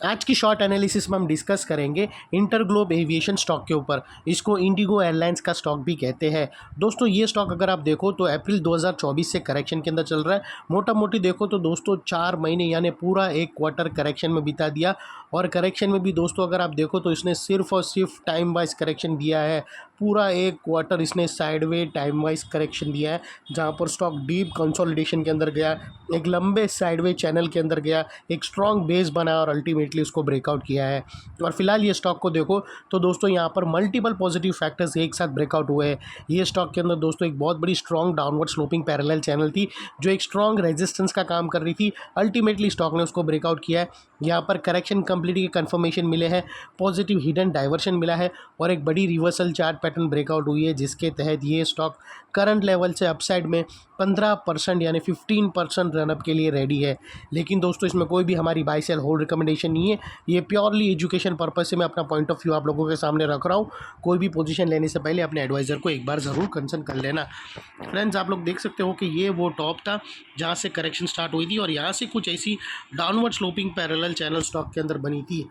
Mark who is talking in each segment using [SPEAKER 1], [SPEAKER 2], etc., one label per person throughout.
[SPEAKER 1] आज की short analysis में हम डिस्कस करेंगे इंटरग्लोब एविएशन स्टॉक के ऊपर। इसको इंडिगो एयरलाइंस का स्टॉक भी कहते हैं। दोस्तों ये स्टॉक अगर आप देखो तो अप्रैल 2024 से करेक्शन के अंदर चल रहा है। मोटा मोटी देखो तो दोस्तों 4 महीने यानी पूरा एक क्वार्टर करेक्शन में बिता दिया। और करेक्शन में भी दोस्तों अगर आप देखो तो इसने सिर्फ और सिर्फ टाइम वाइज करेक्शन दिया है। पूरा एक क्वार्टर इसने साइडवे टाइम वाइज करेक्शन दिया है, जहाँ पर स्टॉक डीप कंसोलिडेशन के अंदर गया, एक लंबे साइडवे चैनल के अंदर गया, एक स्ट्रॉन्ग बेस बनाया और अल्टीमेटली उसको ब्रेकआउट किया है। और फिलहाल ये स्टॉक को देखो तो दोस्तों यहाँ पर मल्टीपल पॉजिटिव फैक्टर्स एक साथ ब्रेकआउट हुए हैं। ये स्टॉक के अंदर दोस्तों एक बहुत बड़ी strong downward sloping parallel channel थी, जो एक स्ट्रॉन्ग रेजिस्टेंस का काम कर रही थी। अल्टीमेटली स्टॉक ने उसको ब्रेकआउट किया है। यहाँ पर करेक्शन कंप्लीट के कंफर्मेशन मिले हैं, पॉजिटिव हिडन डाइवर्शन मिला है और एक बड़ी रिवर्सल चार्ट पैटर्न ब्रेकआउट हुई है, जिसके तहत ये स्टॉक करंट लेवल से अपसाइड में 15% यानी 15% रनअप के लिए रेडी है। लेकिन दोस्तों इसमें कोई भी हमारी बाय सेल होल्ड रिकमेंडेशन नहीं है। ये प्योरली एजुकेशन पर्पस से मैं अपना पॉइंट ऑफ व्यू आप लोगों के सामने रख रहा हूँ। कोई भी पोजीशन लेने से पहले अपने एडवाइज़र को एक बार ज़रूर कंसल्ट कर लेना। फ्रेंड्स आप लोग देख सकते हो कि ये वो टॉप था जहाँ से करेक्शन स्टार्ट हुई थी और यहाँ से कुछ ऐसी downward sloping parallel channel stock के अंदर बनी थी।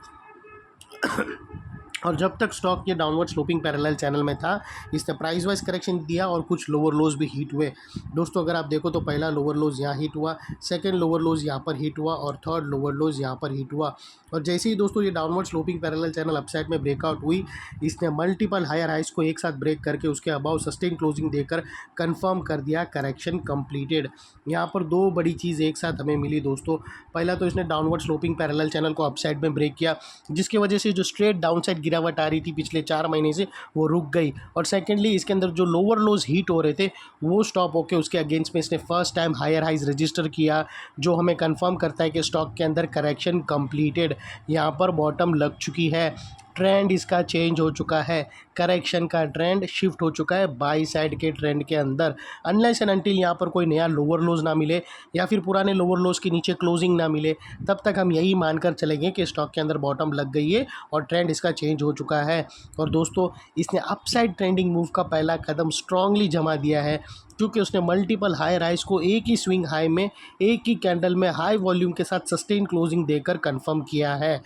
[SPEAKER 1] और जब तक स्टॉक ये डाउनवर्ड स्लोपिंग पैरेलल चैनल में था, इसने प्राइस वाइज करेक्शन दिया और कुछ लोअर लोज भी हिट हुए। दोस्तों अगर आप देखो तो पहला लोअर लोज यहाँ हिट हुआ, सेकंड लोअर लोज यहाँ पर हिट हुआ और थर्ड लोअर लोज यहाँ पर हिट हुआ। और जैसे ही दोस्तों ये downward sloping parallel channel upside में ब्रेकआउट हुई, इसने मल्टीपल हायर हाइस को एक साथ ब्रेक करके उसके अबाउ सस्टेन क्लोजिंग देकर कंफर्म कर दिया करेक्शन कंप्लीटेड। यहाँ पर दो बड़ी चीज़ एक साथ हमें मिली दोस्तों। पहला तो इसने डाउनवर्ड स्लोपिंग पैरेलल चैनल को अपसाइड में ब्रेक किया, जिसकी वजह से जो स्ट्रेट डाउन साइड गिरावट आ रही थी पिछले 4 महीने से, वो रुक गई। और सेकेंडली इसके अंदर जो लोअर लोज हीट हो रहे थे वो स्टॉप होकर उसके अगेंस्ट में इसने first time higher highs register किया, जो हमें कंफर्म करता है कि स्टॉक के अंदर करेक्शन कंप्लीटेड। यहाँ पर बॉटम लग चुकी है, ट्रेंड इसका चेंज हो चुका है, करेक्शन का ट्रेंड शिफ्ट हो चुका है बाई साइड के ट्रेंड के अंदर। अनलेस एंड अनटिल यहाँ पर कोई नया लोअर लोज ना मिले या फिर पुराने लोअर लोज के नीचे क्लोजिंग ना मिले, तब तक हम यही मानकर चलेंगे कि स्टॉक के अंदर बॉटम लग गई है और ट्रेंड इसका चेंज हो चुका है। और दोस्तों इसने अपसाइड ट्रेंडिंग मूव का पहला कदम स्ट्रांगली जमा दिया है, क्योंकि उसने मल्टीपल हाई राइज को एक ही स्विंग हाई में एक ही कैंडल में हाई वॉल्यूम के साथ सस्टेन क्लोजिंग देकर कंफर्म किया है।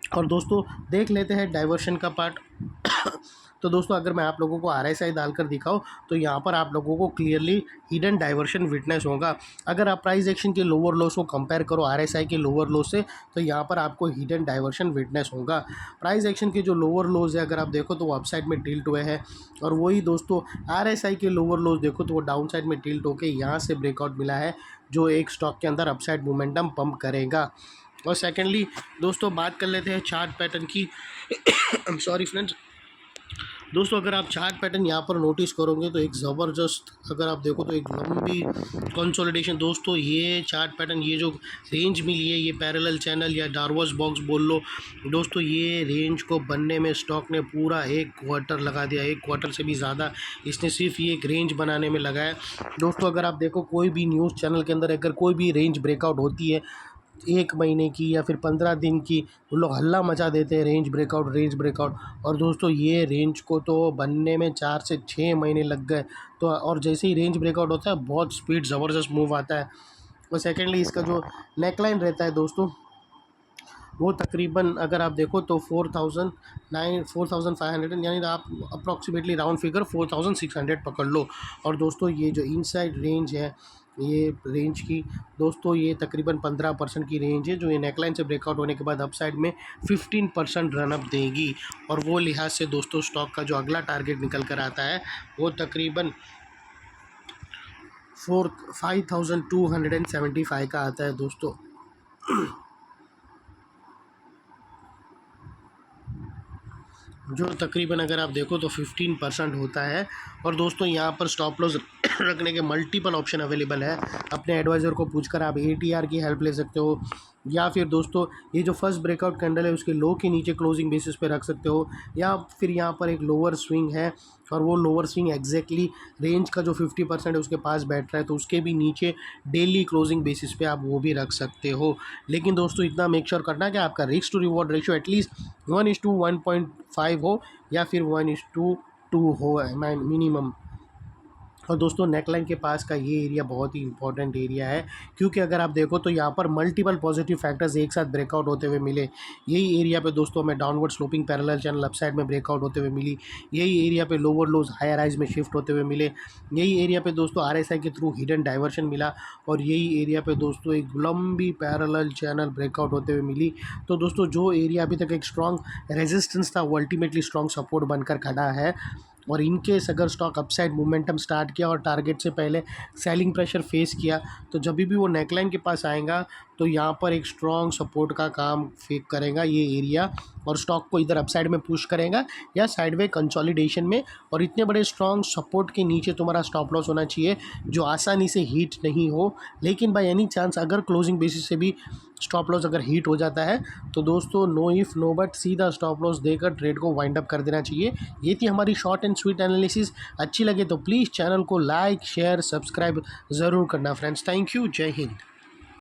[SPEAKER 1] और दोस्तों देख लेते हैं डाइवर्शन का पार्ट। तो दोस्तों अगर मैं आप लोगों को RSI डालकर दिखाऊं तो यहाँ पर आप लोगों को क्लियरली हिडन डाइवर्शन विटनेस होगा। अगर आप प्राइस एक्शन के लोअर लोस को कंपेयर करो RSI के लोअर लो से, तो यहाँ पर आपको हिडन डाइवर्शन विटनेस होगा। प्राइस एक्शन के जो लोअर लोज है अगर आप देखो तो वो अपसाइड में टिल्ट हुए हैं, और वही दोस्तों RSI के लोअर लोज देखो तो वो डाउन साइड में टिल्ट होकर यहाँ से ब्रेकआउट मिला है, जो एक स्टॉक के अंदर अपसाइड मोमेंटम पंप करेगा। और सेकेंडली दोस्तों बात कर लेते हैं चार्ट पैटर्न की। Sorry friends. दोस्तों अगर आप चार्ट पैटर्न यहाँ पर नोटिस करोगे तो एक ज़बरदस्त, अगर आप देखो तो एक लंबी कंसोलिडेशन। दोस्तों ये चार्ट पैटर्न, ये जो रेंज मिली है, ये पैरेलल चैनल या डार्वस बॉक्स बोल लो दोस्तों, ये रेंज को बनने में स्टॉक ने पूरा एक क्वार्टर लगा दिया, एक क्वार्टर से भी ज़्यादा इसने सिर्फ ये एक रेंज बनाने में लगाया। दोस्तों अगर आप देखो कोई भी न्यूज़ चैनल के अंदर अगर कोई भी रेंज ब्रेकआउट होती है 1 महीने की या फिर 15 दिन की, वो लोग हल्ला मचा देते हैं रेंज ब्रेकआउट रेंज ब्रेकआउट। और दोस्तों ये रेंज को तो बनने में 4 से 6 महीने लग गए। तो और जैसे ही रेंज ब्रेकआउट होता है बहुत स्पीड ज़बरदस्त मूव आता है। और सेकेंडली इसका जो नेकलाइन रहता है दोस्तों, वो तकरीबन अगर आप देखो तो 4500 यानी आप अप्रॉक्सीमेटली राउंड फिगर 4600 पकड़ लो। और दोस्तों ये जो इनसाइड रेंज है, ये रेंज की दोस्तों ये तकरीबन 15% की रेंज है, जो ये नेकलाइन से ब्रेकआउट होने के बाद अपसाइड में 15% रनअप देगी। और वो लिहाज से दोस्तों स्टॉक का जो अगला टारगेट निकल कर आता है वो तकरीबन 5275 का आता है दोस्तों, जो तकरीबन अगर आप देखो तो 15% होता है। और दोस्तों यहाँ पर स्टॉप लॉस रखने के मल्टीपल ऑप्शन अवेलेबल है। अपने एडवाइज़र को पूछकर आप ATR की हेल्प ले सकते हो, या फिर दोस्तों ये जो फर्स्ट ब्रेकआउट कैंडल है उसके लो के नीचे क्लोजिंग बेसिस पे रख सकते हो, या फिर यहाँ पर एक लोअर स्विंग है और वो लोअर स्विंग एग्जैक्टली रेंज का जो 50% है उसके पास बैठ रहा है, तो उसके भी नीचे डेली क्लोजिंग बेसिस पे आप वो भी रख सकते हो। लेकिन दोस्तों इतना मेक श्योर करना कि आपका risk to reward ratio at least 1:1.5 हो या फिर 1:2 हो मिनिमम। और दोस्तों नेकलाइन के पास का ये एरिया बहुत ही इंपॉर्टेंट एरिया है, क्योंकि अगर आप देखो तो यहाँ पर मल्टीपल पॉजिटिव फैक्टर्स एक साथ ब्रेकआउट होते हुए मिले। यही एरिया पे दोस्तों हमें downward sloping parallel channel upside में ब्रेकआउट होते हुए मिली। यही एरिया पे लोअर लोज हायर हाइज में शिफ्ट होते हुए मिले। यही एरिया पे दोस्तों आरएसआई के थ्रू हिडन डाइवर्शन मिला, और यही एरिया पे दोस्तों एक लंबी पैरेलल चैनल ब्रेकआउट होते हुए मिली। तो दोस्तों जो एरिया अभी तक एक स्ट्रॉन्ग रेजिस्टेंस था वो अल्टीमेटली स्ट्रॉन्ग सपोर्ट बनकर खड़ा है। और इनकेस अगर स्टॉक अपसाइड मोमेंटम स्टार्ट किया और टारगेट से पहले सेलिंग प्रेशर फेस किया, तो जब भी वो नेकलाइन के पास आएगा तो यहाँ पर एक स्ट्रॉन्ग सपोर्ट का काम फेक करेगा ये एरिया, और स्टॉक को इधर अपसाइड में पुश करेगा या साइडवे कंसोलिडेशन में। और इतने बड़े स्ट्रॉन्ग सपोर्ट के नीचे तुम्हारा स्टॉप लॉस होना चाहिए जो आसानी से हीट नहीं हो। लेकिन बाय एनी चांस अगर क्लोजिंग बेसिस से भी स्टॉप लॉस अगर हीट हो जाता है तो दोस्तों नो इफ़ नो बट सीधा स्टॉप लॉस देकर ट्रेड को वाइंड अप कर देना चाहिए। ये थी हमारी शॉर्ट एंड स्वीट एनालिसिस। अच्छी लगे तो प्लीज़ चैनल को लाइक शेयर सब्सक्राइब ज़रूर करना फ्रेंड्स। थैंक यू, जय हिंद।